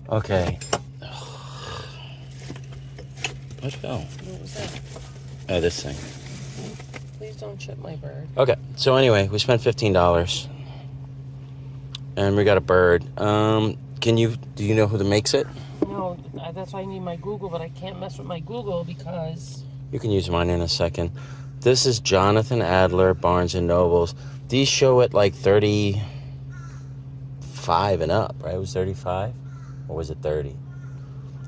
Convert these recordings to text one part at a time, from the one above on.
Okay. Where'd it go? What was that? Oh, this thing. Please don't chip my bird. Okay, so anyway, we spent $15. And we got a bird. Do you know who makes it? No, that's why I need my Google, but I can't mess with my Google because... You can use mine in a second. This is Jonathan Adler, Barnes & Nobles. These show at like 35 and up, right? It was 35? Or was it 30?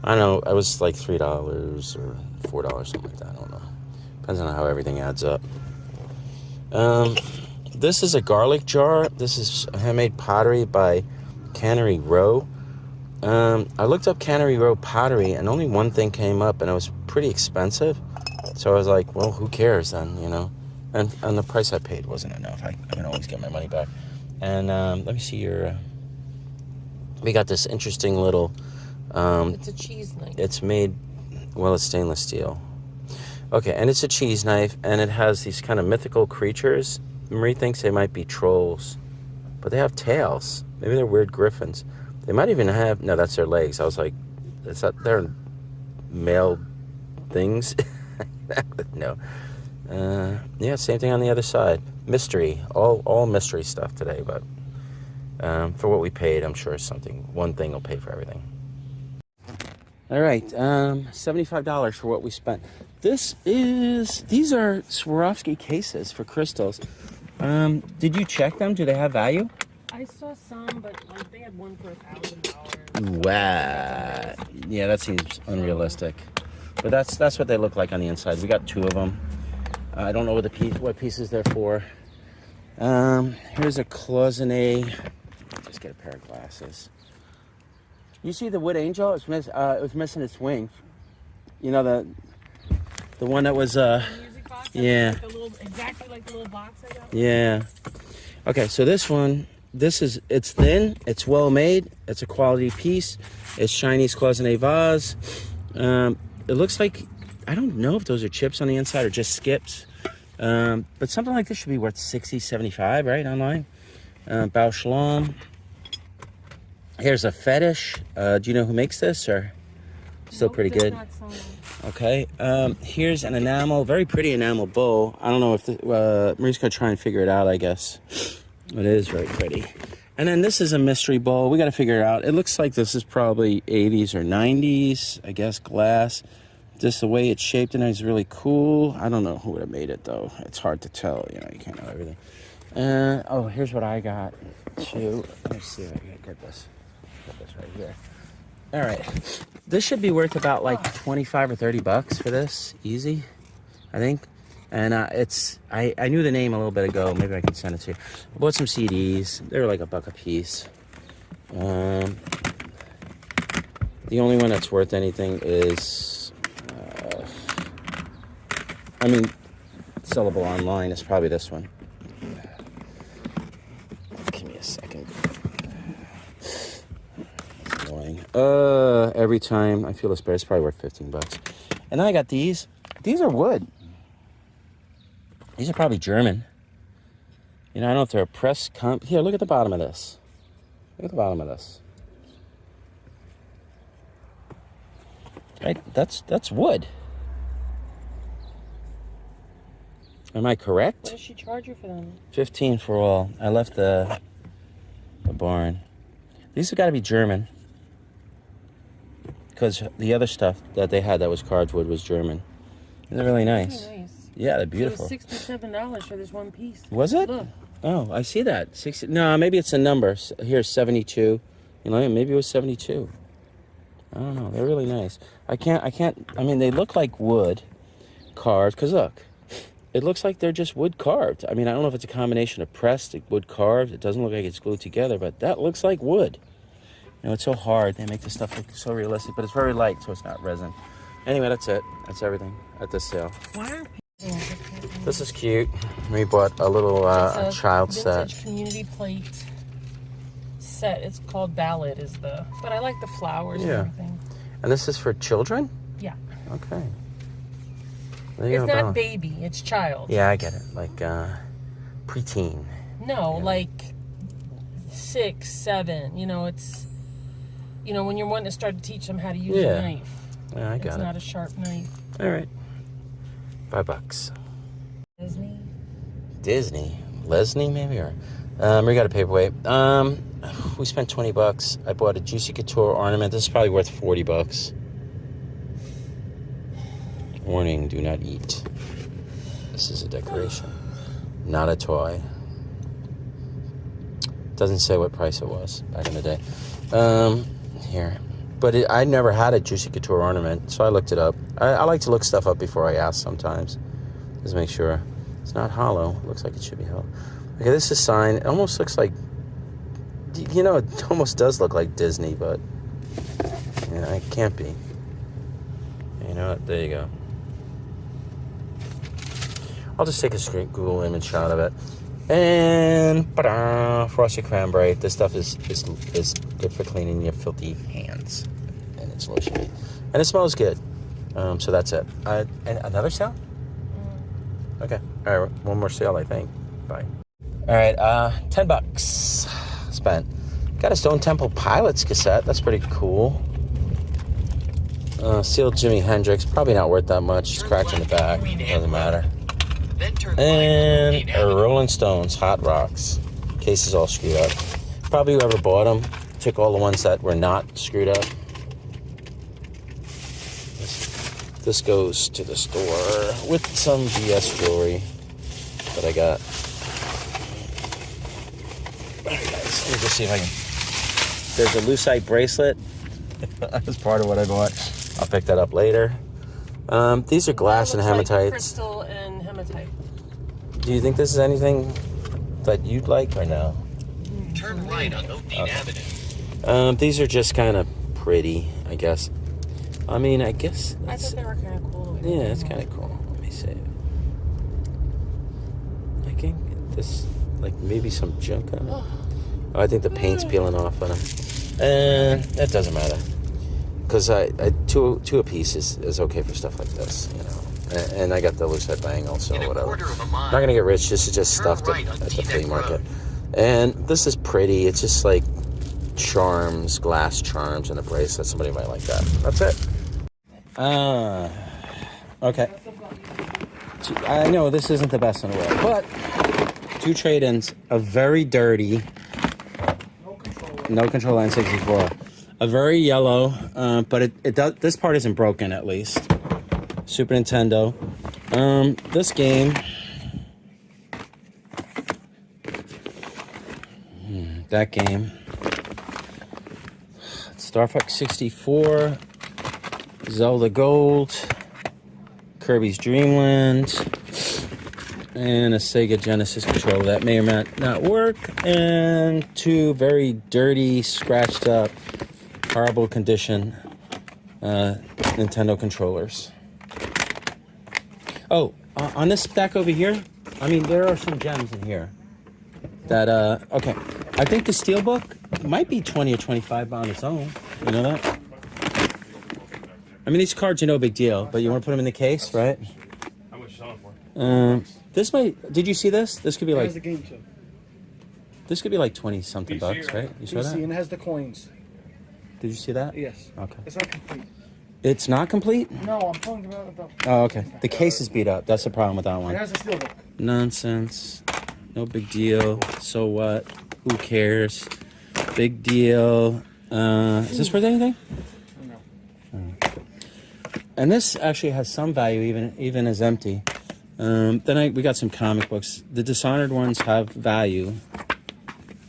I don't know. It was like $3 or $4, something like that. I don't know. Depends on how everything adds up. This is a garlic jar. This is handmade pottery by Cannery Row. I looked up Cannery Row pottery, and only one thing came up, and it was pretty expensive. So I was like, well, who cares then, you know? And the price I paid wasn't enough. I can always get my money back. And let me see your... we got this interesting little... it's a cheese knife. It's made... well, it's stainless steel. Okay, and it's a cheese knife, and it has these kind of mythical creatures. Marie thinks they might be trolls, but they have tails. Maybe they're weird griffins. They might even have... no, that's their legs. I was like, is that their male things? No. Yeah, same thing on the other side. Mystery. All mystery stuff today, but for what we paid, I'm sure one thing will pay for everything. All right, $75 for what we spent. These are Swarovski cases for crystals. Did you check them? Do they have value? I saw some, but like they had one for $1,000. Wow. Yeah, that seems unrealistic. But that's what they look like on the inside. We got 2 of them. I don't know what pieces they're for. Here's a cloisonne. Just get a pair of glasses. You see the wood angel? It was missing its wing. You know the one that was The music box? yeah. Exactly like the little box I got. Yeah. Okay, so this one, it's thin, it's well made, it's a quality piece. It's Chinese cloisonne vase. It looks like, I don't know if those are chips on the inside or just skips. But something like this should be worth $60, $75, right, online? Bao Shalom. Here's a fetish. Do you know who makes this, or still pretty good? Okay. Here's an enamel, very pretty enamel bowl. I don't know if Marie's gonna try and figure it out, I guess. It is very pretty. And then this is a mystery bowl. We got to figure it out. It looks like this is probably 80s or 90s, I guess, glass. Just the way it's shaped in it is really cool. I don't know who would have made it, though. It's hard to tell. You know, you can't know everything. Oh, here's what I got, too. Let's see if I can get this. Put this right here. All right. This should be worth about, like, 25 or 30 bucks for this. Easy, I think. And I knew the name a little bit ago. Maybe I can send it to you. I bought some CDs. They were like $1 a piece. The only one that's worth anything is, sellable online is probably this one. Give me a second. It's annoying. Every time I feel this better, it's probably worth 15 bucks. And then I got these. These are wood. These are probably German. You know, I don't know if they're a press comp. Here, look at the bottom of this. Look at the bottom of this. Right? That's wood. Am I correct? What does she charge you for them? $15 for all. I left the barn. These have got to be German. Because the other stuff that they had that was carved wood was German. They're really nice. Very nice. Yeah, they're beautiful. It was $67 for this one piece. Was it? Look. Oh, I see that. 60. No, maybe it's a number. Here's 72. You know, maybe it was 72. I don't know. They're really nice. I mean, they look like wood carved. Because look, it looks like they're just wood carved. I mean, I don't know if it's a combination of pressed and wood carved. It doesn't look like it's glued together, but that looks like wood. You know, it's so hard. They make this stuff look so realistic, but it's very light, so it's not resin. Anyway, that's it. That's everything at this sale. Why are This is cute. We bought a little child set. Vintage community plate set. It's called Ballad but I like the flowers and everything. And this is for children? Yeah. Okay. It's not baby, it's child. Yeah, I get it. Like preteen. No, like 6, 7. You know, you know, when you're wanting to start to teach them how to use a knife. Yeah, I got it. It's not a sharp knife. All right. $5. Disney. Lesney, maybe? Or we got a paperweight. We spent $20. I bought a Juicy Couture ornament. This is probably worth $40. Warning, do not eat. This is a decoration, not a toy. Doesn't say what price it was back in the day. Here. But I never had a Juicy Couture ornament, so I looked it up. I like to look stuff up before I ask sometimes. Just make sure. It's not hollow. Looks like it should be hollow. Okay, this is signed. It almost looks like, you know, it almost does look like Disney, but yeah, it can't be. You know what? There you go. I'll just take a screen Google image shot of it. And frosted cranberry. This stuff is good for cleaning your filthy hands. And it's lotiony. And it smells good. So that's it. And another sale? Okay. All right. One more sale, I think. Bye. All right. $10 spent. Got a Stone Temple Pilots cassette. That's pretty cool. Sealed Jimi Hendrix. Probably not worth that much. Scratch in the back. Doesn't matter. And a Rolling Stones Hot Rocks. Case is all screwed up. Probably whoever bought them took all the ones that were not screwed up. This goes to the store with some BS jewelry that I got. Alright guys, let me just see if I can. There's a lucite bracelet. That's part of what I bought. I'll pick that up later. These are glass and hematites. Like crystal and hematite. Do you think this is anything that you'd like or no? Turn right on Oakdale Avenue. These are just kind of pretty, I guess. I mean, I guess. I thought they were kind of cool. Yeah, it's kind of cool. Let me see. I think this, like maybe some junk on it. Oh, I think the paint's peeling off on them. And that doesn't matter. Because two a piece is okay for stuff like this, you know. And I got the lucite bangle, so whatever. Not gonna get rich. This is just stuffed at the flea market. And this is pretty. It's just like charms, glass charms, and a bracelet. Somebody might like that. That's it. Okay. I know this isn't the best in the world, but 2 trade-ins. A very dirty, no control N64. A very yellow, but it does. This part isn't broken, at least. Super Nintendo. This game. That game. Star Fox 64. Zelda Gold. Kirby's Dream Land. And a Sega Genesis controller that may or may not work. And 2 very dirty, scratched up, horrible condition Nintendo controllers. Oh, on this stack over here, I mean, there are some gems in here that, okay. I think the Steelbook might be 20 or 25 on its own. You know that? I mean, these cards are no big deal, but you want to put them in the case, right? How much you selling for? This might, did you see this? This could be It like, has the game too. this could be like 20 something PC, bucks, right? You saw PC, that? and it has the coins. Did you see that? Yes. Okay. It's not complete. It's not complete? No, I'm talking about it though. Oh, okay. The case is beat up. That's the problem with that It one. has a steelbook. Nonsense. No big deal. So what? Who cares? Big deal. Is this worth anything? No. And this actually has some value, even as empty. Then we got some comic books. The Dishonored ones have value,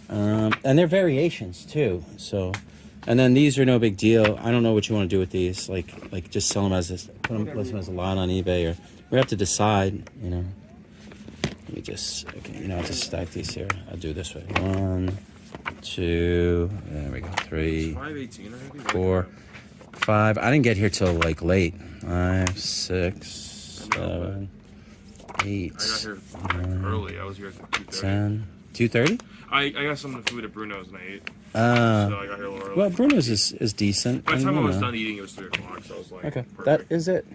and they're variations too. So, and then these are no big deal. I don't know what you want to do with these. Like just sell them as this, list them as a lot on eBay, or we have to decide. You know. Let me just I'll just stack these here. I'll do this way. 1, 2. There we go. 3, 4, 5. I didn't get here till like late. 5, 6, 7, 8. I got here early. I was here at 2:30. 10. 2:30? I got some food at Bruno's and I ate. So I got here a little early. Well, Bruno's is decent. By the time I was know. done eating, it was 3 o'clock. So I was like, Okay, perfect. that is it.